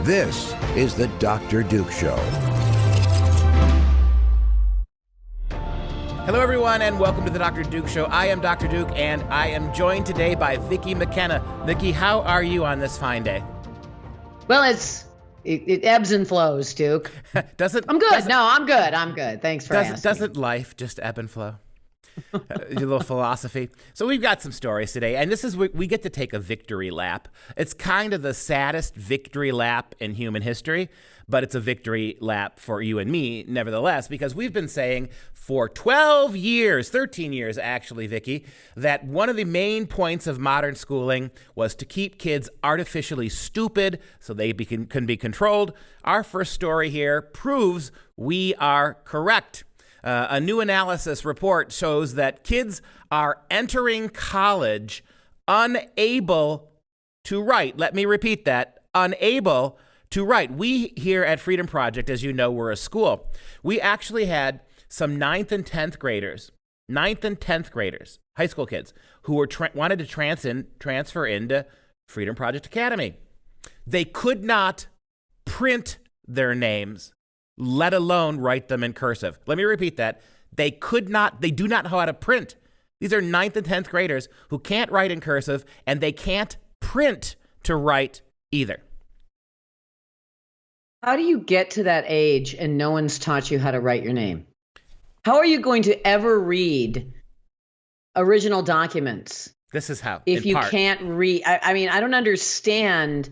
This is the Dr. Duke Show. Hello, everyone, and welcome to the Dr. Duke Show. I am Dr. Duke, and I am joined today by Vicki McKenna. Vicki, how are you on this fine day? Well, it ebbs and flows, Duke. I'm good. I'm good. I'm good. Thanks for asking. Doesn't life just ebb and flow? A little philosophy. So we've got some stories today, and this is we get to take a victory lap. It's kind of the saddest victory lap in human history, but it's a victory lap for you and me, nevertheless, because we've been saying for 12 years, 13 years actually, Vicki, that one of the main points of modern schooling was to keep kids artificially stupid so they can be controlled. Our first story here proves we are correct. A new analysis report shows that kids are entering college unable to write. Let me repeat that, unable to write. We here at Freedom Project, as you know, we're a school. We actually had some 9th and 10th graders, high school kids, who were wanted to transfer into Freedom Project Academy. They could not print their names, let alone write them in cursive. Let me repeat that. They do not know how to print. These are 9th and 10th graders who can't write in cursive, and they can't print to write either. How do you get to that age and no one's taught you how to write your name? How are you going to ever read original documents? This is how. If you can't read, I mean, I don't understand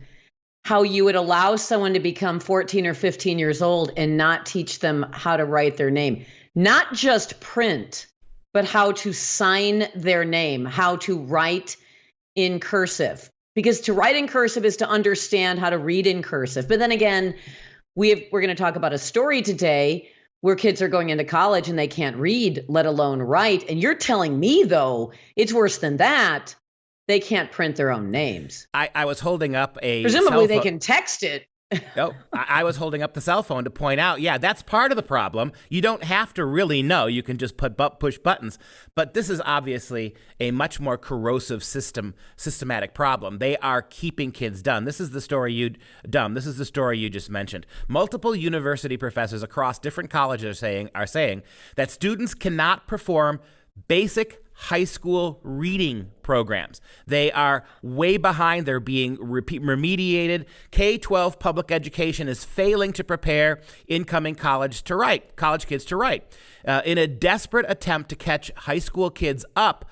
how you would allow someone to become 14 or 15 years old and not teach them how to write their name. Not just print, but how to sign their name, how to write in cursive. Because to write in cursive is to understand how to read in cursive. But then again, we're going to talk about a story today where kids are going into college and they can't read, let alone write. And you're telling me, though, it's worse than that. They can't print their own names. I was holding up a presumably they can text it. I was holding up the cell phone to point out, yeah, that's part of the problem. You don't have to really know. You can just push buttons. But this is obviously a much more corrosive systematic problem. They are keeping kids dumb. This is the story you just mentioned. Multiple university professors across different colleges are saying that students cannot perform basic high school reading programs. They are way behind. They're being remediated. K-12 public education is failing to prepare incoming college kids to write. In a desperate attempt to catch high school kids up,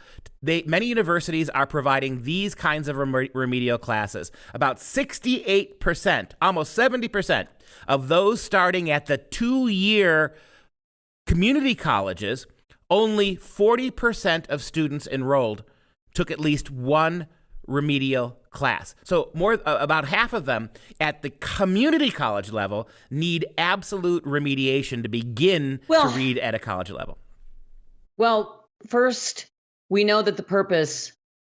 many universities are providing these kinds of remedial classes. About 68%, almost 70% of those starting at the 2-year community colleges, only 40% of students enrolled took at least one remedial class. So about half of them at the community college level need absolute remediation to begin to read at a college level. Well, first, we know that the purpose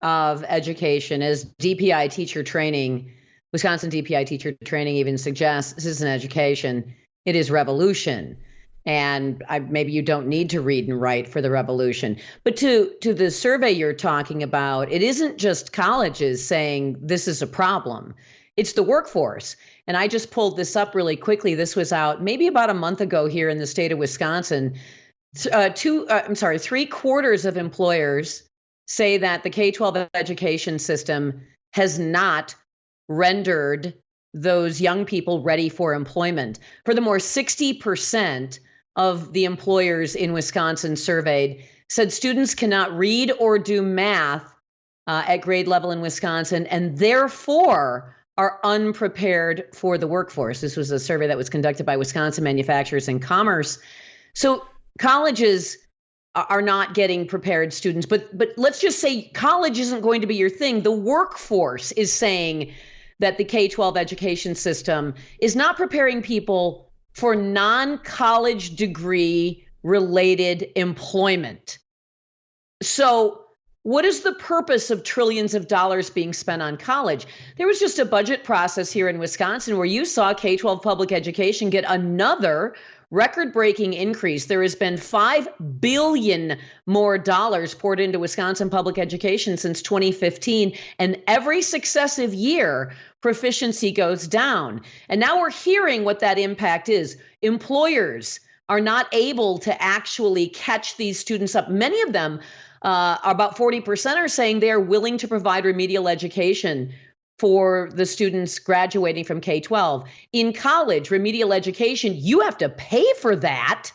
of education is DPI teacher training. Wisconsin DPI teacher training even suggests this isn't education, it is revolution. And maybe you don't need to read and write for the revolution. But to the survey you're talking about, it isn't just colleges saying this is a problem. It's the workforce. And I just pulled this up really quickly. This was out maybe about a month ago here in the state of Wisconsin. 3/4 of employers say that the K-12 education system has not rendered those young people ready for employment. Furthermore, 60% of the employers in Wisconsin surveyed said students cannot read or do math at grade level in Wisconsin and therefore are unprepared for the workforce. This was a survey that was conducted by Wisconsin Manufacturers and Commerce. So colleges are not getting prepared students, but let's just say college isn't going to be your thing. The workforce is saying that the K-12 education system is not preparing people for non-college degree related employment. So what is the purpose of trillions of dollars being spent on college? There was just a budget process here in Wisconsin where you saw K-12 public education get another record-breaking increase. There has been $5 billion more dollars poured into Wisconsin public education since 2015, and every successive year, proficiency goes down. And now we're hearing what that impact is. Employers are not able to actually catch these students up. Many of them, about 40%, are saying they are willing to provide remedial education for the students graduating from K-12. In college, remedial education, you have to pay for that.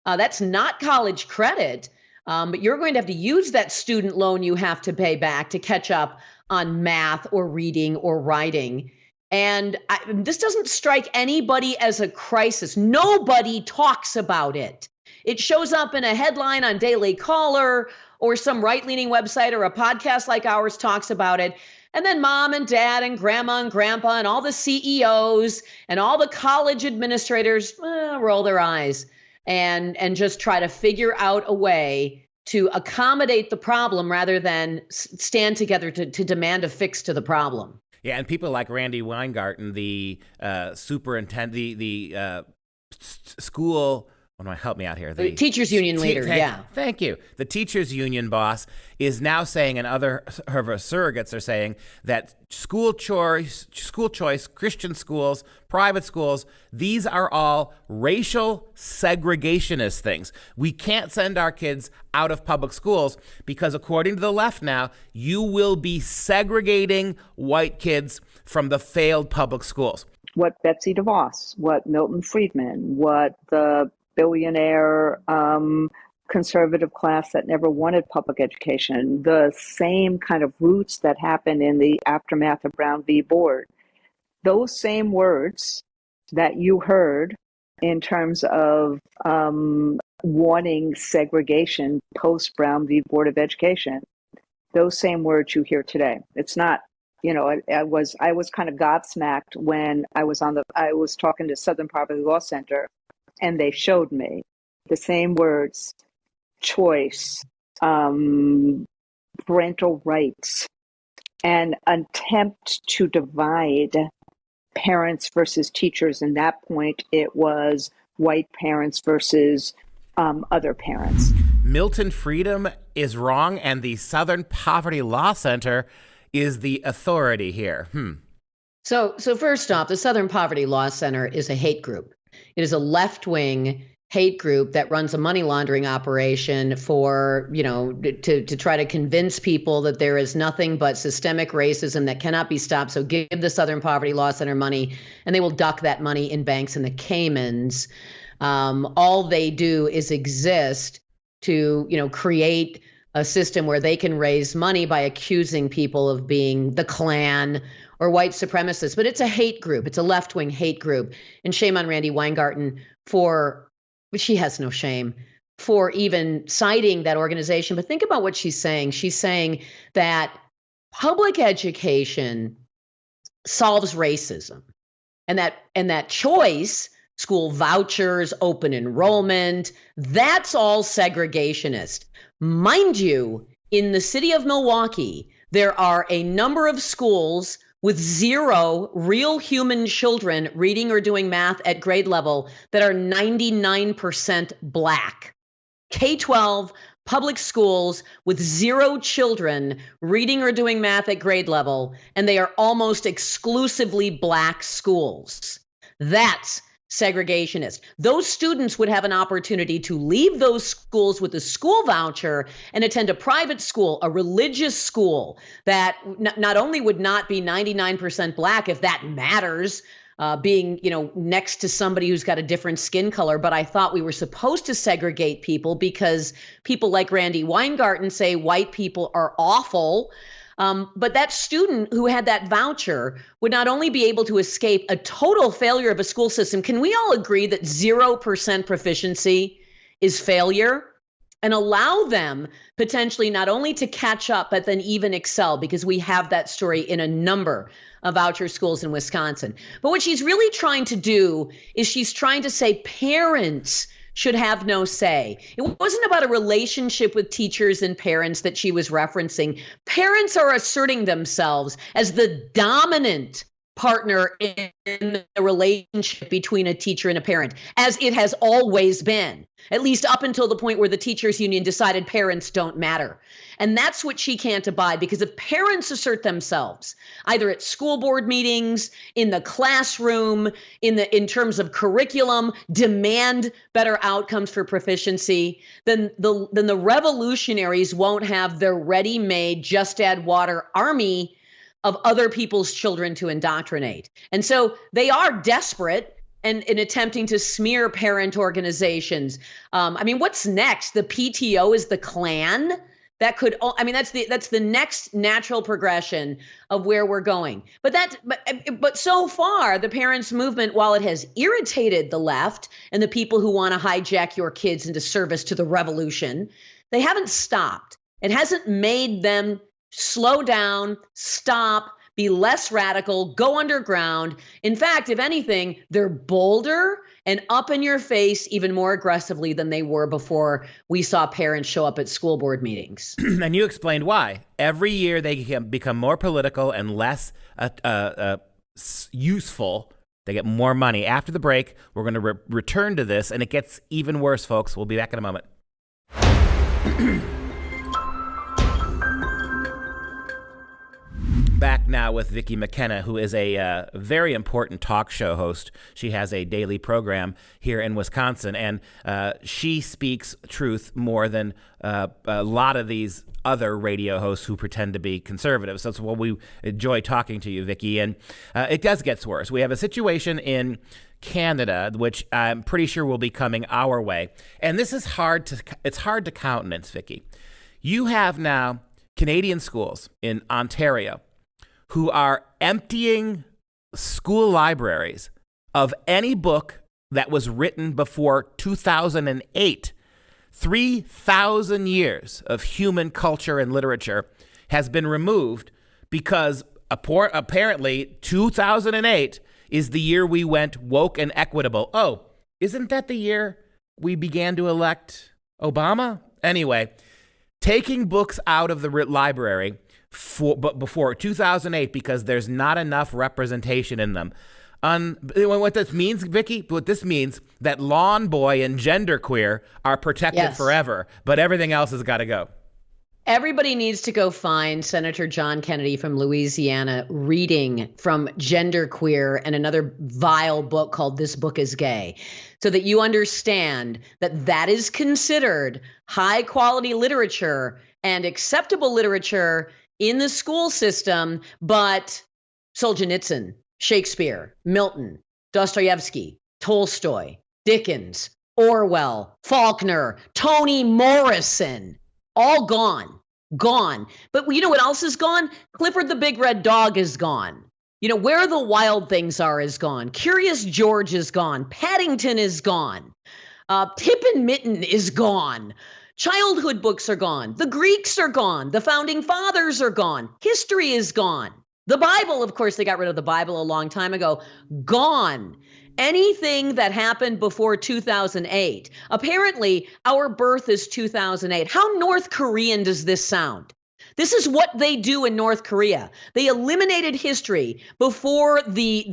That's not college credit, but you're going to have to use that student loan you have to pay back to catch up on math or reading or writing. And this doesn't strike anybody as a crisis. Nobody talks about it. It shows up in a headline on Daily Caller or some right-leaning website or a podcast like ours talks about it. And then mom and dad and grandma and grandpa and all the CEOs and all the college administrators roll their eyes and just try to figure out a way to accommodate the problem rather than stand together to demand a fix to the problem. Yeah, and people like Randy Weingarten, the superintendent, the school. Help me out here. The teachers union leader, Thank you. The teachers union boss is now saying, and other her surrogates are saying, that school choice, Christian schools, private schools, these are all racial segregationist things. We can't send our kids out of public schools because, according to the left now, you will be segregating white kids from the failed public schools. What Betsy DeVos, what Milton Friedman, what the billionaire conservative class that never wanted public education, the same kind of roots that happened in the aftermath of Brown v. Board. Those same words that you heard in terms of wanting segregation post Brown v. Board of Education, those same words you hear today. It's not, I was kind of gobsmacked when I was talking to Southern Poverty Law Center, and they showed me the same words: choice, parental rights, an attempt to divide parents versus teachers. And that point, it was white parents versus other parents. Milton Friedman is wrong, and the Southern Poverty Law Center is the authority here. So first off, the Southern Poverty Law Center is a hate group. It is a left-wing hate group that runs a money laundering operation for, to try to convince people that there is nothing but systemic racism that cannot be stopped. So give the Southern Poverty Law Center money, and they will duck that money in banks in the Caymans. All they do is exist to, create a system where they can raise money by accusing people of being the Klan or white supremacists. But it's a hate group. It's a left-wing hate group. And shame on Randy Weingarten she has no shame for even citing that organization. But think about what she's saying. She's saying that public education solves racism, and that choice, school vouchers, open enrollment, that's all segregationist. Mind you, in the city of Milwaukee, there are a number of schools with 0 real human children reading or doing math at grade level that are 99% Black. K-12 public schools with 0 children reading or doing math at grade level, and they are almost exclusively Black schools. That's segregationist. Those students would have an opportunity to leave those schools with a school voucher and attend a private school, a religious school that not only would not be 99% Black, if that matters, being, next to somebody who's got a different skin color. But I thought we were supposed to segregate people because people like Randy Weingarten say white people are awful. But that student who had that voucher would not only be able to escape a total failure of a school system. Can we all agree that 0% proficiency is failure? And allow them potentially not only to catch up, but then even excel, because we have that story in a number of voucher schools in Wisconsin. But what she's really trying to do is she's trying to say parents should have no say. It wasn't about a relationship with teachers and parents that she was referencing. Parents are asserting themselves as the dominant partner in the relationship between a teacher and a parent, as it has always been, at least up until the point where the teachers union decided parents don't matter. And that's what she can't abide, because if parents assert themselves, either at school board meetings, in the classroom, in terms of curriculum, demand better outcomes for proficiency, then the revolutionaries won't have their ready-made, just add water army of other people's children to indoctrinate. And so they are desperate and in attempting to smear parent organizations. What's next? The PTO is the Klan? That could, that's the next natural progression of where we're going. But so far, the parents' movement, while it has irritated the left and the people who want to hijack your kids into service to the revolution, they haven't stopped. It hasn't made them slow down, stop, be less radical, go underground. In fact, if anything, they're bolder and up in your face even more aggressively than they were before we saw parents show up at school board meetings. And you explained why. Every year they become more political and less useful. They get more money. After the break, we're going to return to this, and it gets even worse, folks. We'll be back in a moment. Back now with Vicki McKenna, who is a very important talk show host. She has a daily program here in Wisconsin, and she speaks truth more than a lot of these other radio hosts who pretend to be conservative. So that's why we enjoy talking to you, Vicki. And it does get worse. We have a situation in Canada, which I'm pretty sure will be coming our way. And this is hard to countenance, Vicki. You have now Canadian schools in Ontario who are emptying school libraries of any book that was written before 2008. 3,000 years of human culture and literature has been removed because apparently 2008 is the year we went woke and equitable. Oh, isn't that the year we began to elect Obama? Anyway, taking books out of the library before 2008 because there's not enough representation in them. What this means, Vicki, that lawn boy and genderqueer are protected forever, but everything else has got to go. Everybody needs to go find Senator John Kennedy from Louisiana reading from Genderqueer and another vile book called This Book is Gay, so that you understand that is considered high quality literature and acceptable literature in the school system. But Solzhenitsyn, Shakespeare, Milton, Dostoevsky, Tolstoy, Dickens, Orwell, Faulkner, Toni Morrison, all gone. But you know what else is gone? Clifford the Big Red Dog is gone. You know, Where the Wild Things Are is gone. Curious George is gone. Paddington is gone. Pip and Mitten is gone. Childhood books are gone. The Greeks are gone. The Founding Fathers are gone. History is gone. The Bible, of course, they got rid of the Bible a long time ago. Gone. Anything that happened before 2008. Apparently, our birth is 2008. How North Korean does this sound? This is what they do in North Korea. They eliminated history before the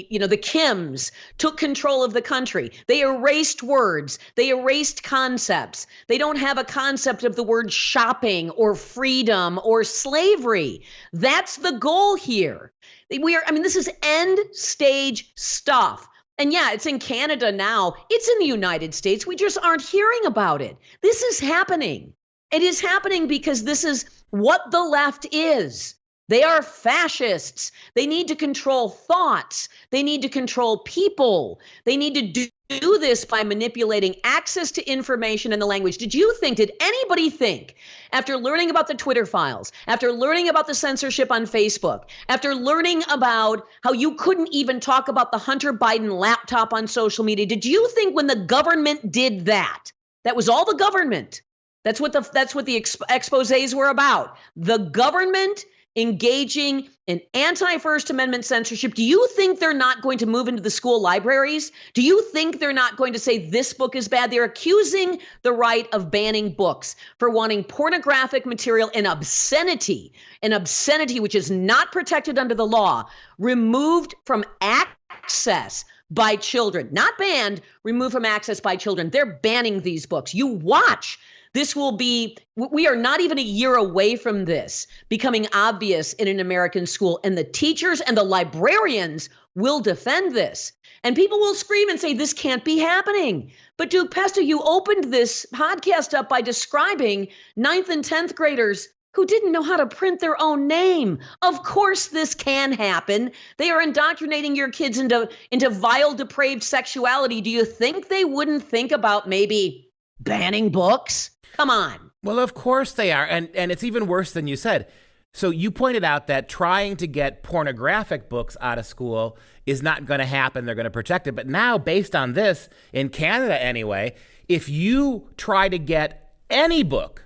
Kims took control of the country. They erased words. They erased concepts. They don't have a concept of the word shopping or freedom or slavery. That's the goal here. This is end stage stuff. And yeah, it's in Canada now. It's in the United States. We just aren't hearing about it. This is happening. It is happening because this is what the left is. They are fascists. They need to control thoughts. They need to control people. They need to do this by manipulating access to information and the language. Did anybody think, after learning about the Twitter files, after learning about the censorship on Facebook, after learning about how you couldn't even talk about the Hunter Biden laptop on social media, did you think when the government did that, that was all the government? That's what the exposés were about. The government engaging in anti-First Amendment censorship. Do you think they're not going to move into the school libraries? Do you think they're not going to say this book is bad? They're accusing the right of banning books for wanting pornographic material and obscenity, which is not protected under the law, removed from access by children. Not banned, removed from access by children. They're banning these books. You watch. We are not even a year away from this becoming obvious in an American school, and the teachers and the librarians will defend this. And people will scream and say, this can't be happening. But Duke Pesto, you opened this podcast up by describing 9th and 10th graders who didn't know how to print their own name. Of course this can happen. They are indoctrinating your kids into vile, depraved sexuality. Do you think they wouldn't think about maybe banning books? Come on. Well, of course they are. And it's even worse than you said. So you pointed out that trying to get pornographic books out of school is not going to happen. They're going to protect it. But now, based on this, in Canada anyway, if you try to get any book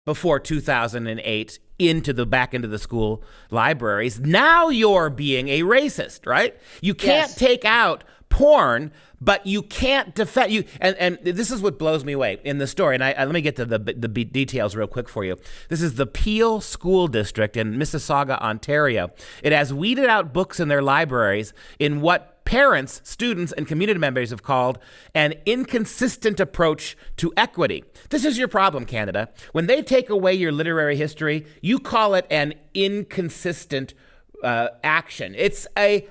before 2008 back into the school libraries, now you're being a racist, right? You can't take out porn, but you can't defend you. And this is what blows me away in the story. And let me get to the details real quick for you. This is the Peel School District in Mississauga, Ontario. It has weeded out books in their libraries in what parents, students, and community members have called an inconsistent approach to equity. This is your problem, Canada. When they take away your literary history, you call it an inconsistent action. It's a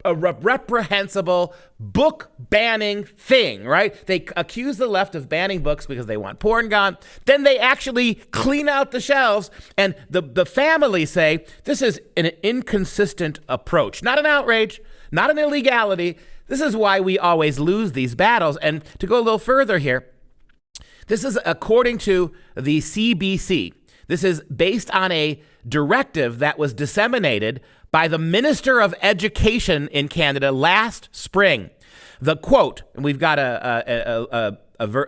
reprehensible book banning thing, right? They accuse the left of banning books because they want porn gone. Then they actually clean out the shelves, and the families say this is an inconsistent approach, not an outrage, not an illegality. This is why we always lose these battles. And to go a little further here, this is according to the CBC. This is based on a directive that was disseminated by the Minister of Education in Canada last spring. The quote, and we've got a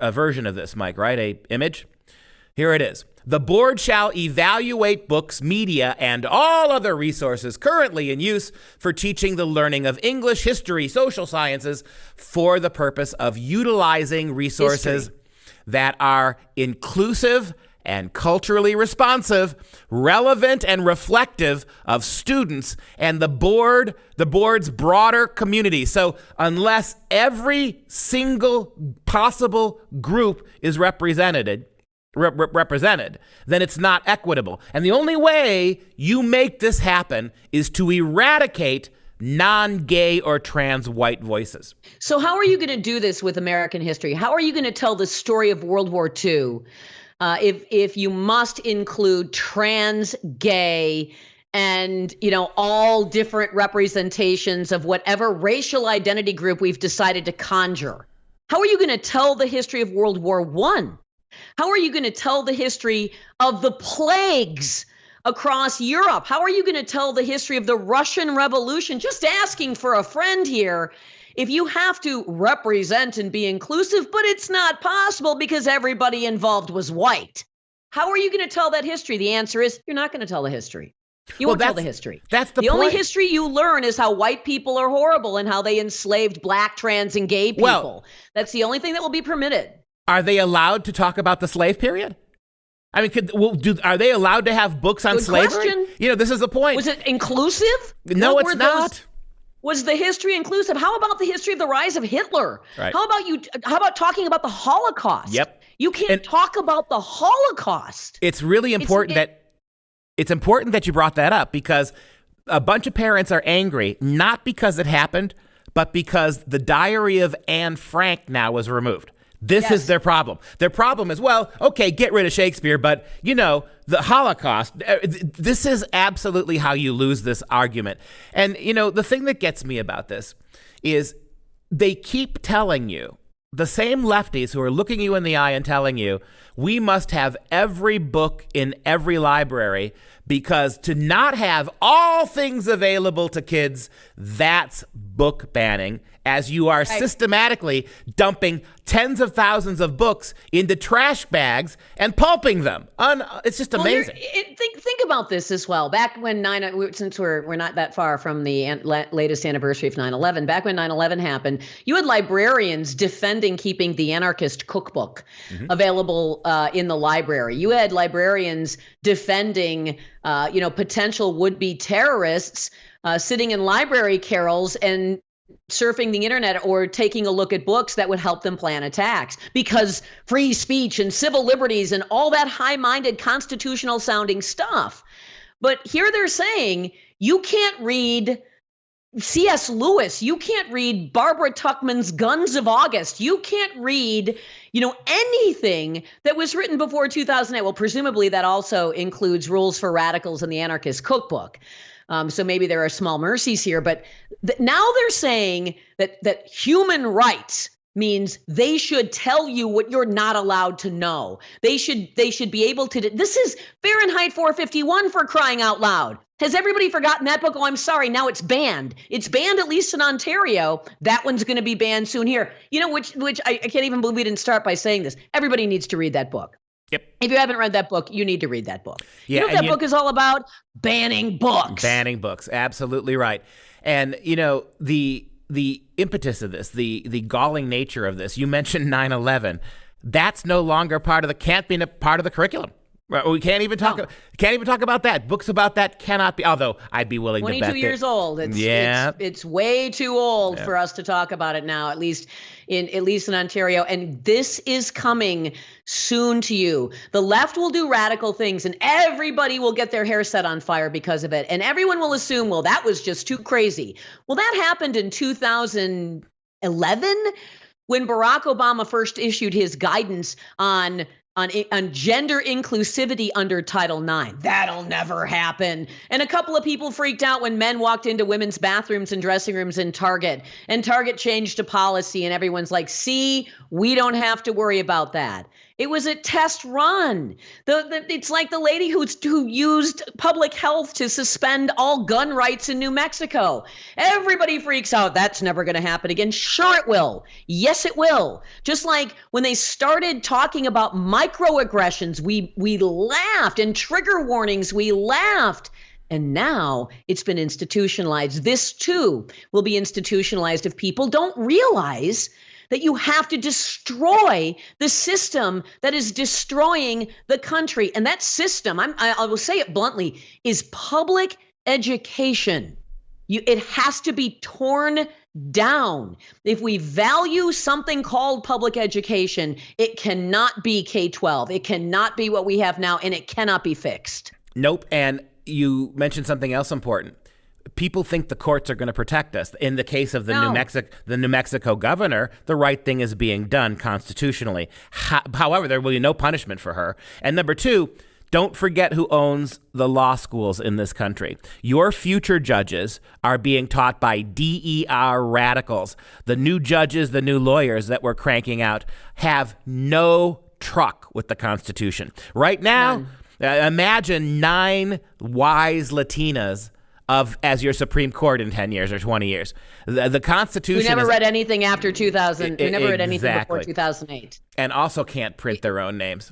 version of this, Mike, right? A image? Here it is. The board shall evaluate books, media, and all other resources currently in use for teaching the learning of English, history, social sciences for the purpose of utilizing resources that are inclusive and culturally responsive, relevant and reflective of students and the board's broader community. So unless every single possible group is represented, then it's not equitable. And the only way you make this happen is to eradicate non-gay or trans white voices. So how are you going to do this with American history? How are you going to tell the story of World War II if you must include trans, gay, and all different representations of whatever racial identity group we've decided to conjure? How are you going to tell the history of World War I? How are you going to tell the history of the plagues across Europe? How are you going to tell the history of the Russian Revolution? Just asking for a friend here. If you have to represent and be inclusive, but it's not possible because everybody involved was white, how are you going to tell that history? The answer is you're not going to tell the history. You won't tell the history. That's the point. Only history you learn is how white people are horrible and how they enslaved black, trans, and gay people. Well, that's the only thing that will be permitted. Are they allowed to talk about the slave period? I mean, are they allowed to have books on slavery? Question. This is the point. Was it inclusive? No, it's not. Was the history inclusive? How about the history of the rise of Hitler? Right. How about talking about the Holocaust? Yep. You can't talk about the Holocaust. It's really important it's important that you brought that up, because a bunch of parents are angry, not because it happened, but because the Diary of Anne Frank now was removed. This is their problem. Their problem is, well, okay, get rid of Shakespeare, but, the Holocaust, this is absolutely how you lose this argument. And, the thing that gets me about this is they keep telling you, the same lefties who are looking you in the eye and telling you, we must have every book in every library because to not have all things available to kids, that's book banning. as you are systematically dumping tens of thousands of books into trash bags and pulping them. It's just amazing. Think about this as well. Back when since we're not that far from the latest anniversary of 9/11, back when 9/11 happened, you had librarians defending keeping the anarchist cookbook available in the library. You had librarians defending, potential would-be terrorists sitting in library carrels and surfing the internet or taking a look at books that would help them plan attacks, because free speech and civil liberties and all that high-minded constitutional sounding stuff. But here they're saying you can't read C.S. Lewis, you can't read Barbara Tuchman's Guns of August, you can't read anything that was written before 2008. Well, presumably that also includes Rules for Radicals and the Anarchist Cookbook. So maybe there are small mercies here, but now they're saying that human rights means they should tell you what you're not allowed to know. They should be able to. This is Fahrenheit 451, for crying out loud. Has everybody forgotten that book? Oh, I'm sorry. Now it's banned. It's banned, at least in Ontario. That one's going to be banned soon here. Which I can't even believe we didn't start by saying this. Everybody needs to read that book. Yep. If you haven't read that book, you need to read that book. Yeah, what that book is all about? Banning books. Banning books. Absolutely right. And, the impetus of this, the galling nature of this, you mentioned 9/11. That's no longer can't be a part of the curriculum. We can't even talk about that. Books about that cannot be, although I'd be willing to bet 22 years old. It's way too old for us to talk about it now, at least in Ontario. And this is coming soon to you. The left will do radical things and everybody will get their hair set on fire because of it. And everyone will assume, well, that was just too crazy. Well, that happened in 2011 when Barack Obama first issued his guidance on gender inclusivity under Title IX. That'll never happen. And a couple of people freaked out when men walked into women's bathrooms and dressing rooms in Target, and Target changed a policy, and everyone's like, see, we don't have to worry about that. It was a test run. It's like the lady who used public health to suspend all gun rights in New Mexico. Everybody freaks out. That's never going to happen again. Sure it will. Yes, it will. Just like when they started talking about microaggressions, we laughed, and trigger warnings, we laughed. And now it's been institutionalized. This too will be institutionalized if people don't realize that you have to destroy the system that is destroying the country. And that system, I will say it bluntly, is public education. It has to be torn down. If we value something called public education, it cannot be K-12. It cannot be what we have now, and it cannot be fixed. Nope. And you mentioned something else important. People think the courts are going to protect us. In the case of the New Mexico governor, the right thing is being done constitutionally. However, there will be no punishment for her. And number two, don't forget who owns the law schools in this country. Your future judges are being taught by DER radicals. The new judges, the new lawyers that we're cranking out have no truck with the Constitution. Right now, imagine 9 wise Latinas as your Supreme Court in 10 years or 20 years. The Constitution. Who never read anything after 2000. Who never read anything before 2008. And also can't print their own names.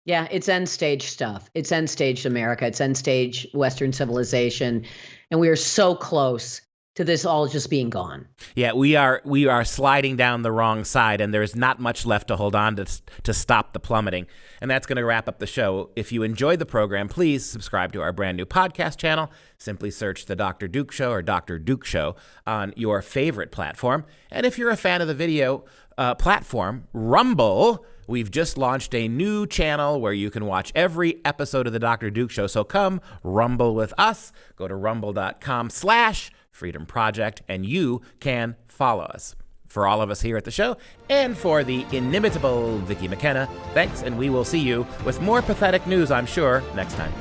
Yeah, it's end stage stuff. It's end stage America. It's end stage Western civilization. And we are so close to this all just being gone. Yeah, we are sliding down the wrong side, and there's not much left to hold on to stop the plummeting. And that's going to wrap up the show. If you enjoyed the program, please subscribe to our brand new podcast channel. Simply search The Dr. Duke Show or Dr. Duke Show on your favorite platform. And if you're a fan of the video platform, Rumble, we've just launched a new channel where you can watch every episode of The Dr. Duke Show. So come rumble with us. Go to rumble.com/FreedomProject, and you can follow us. For all of us here at the show, and for the inimitable Vicki McKenna, thanks, and we will see you with more pathetic news, I'm sure, next time.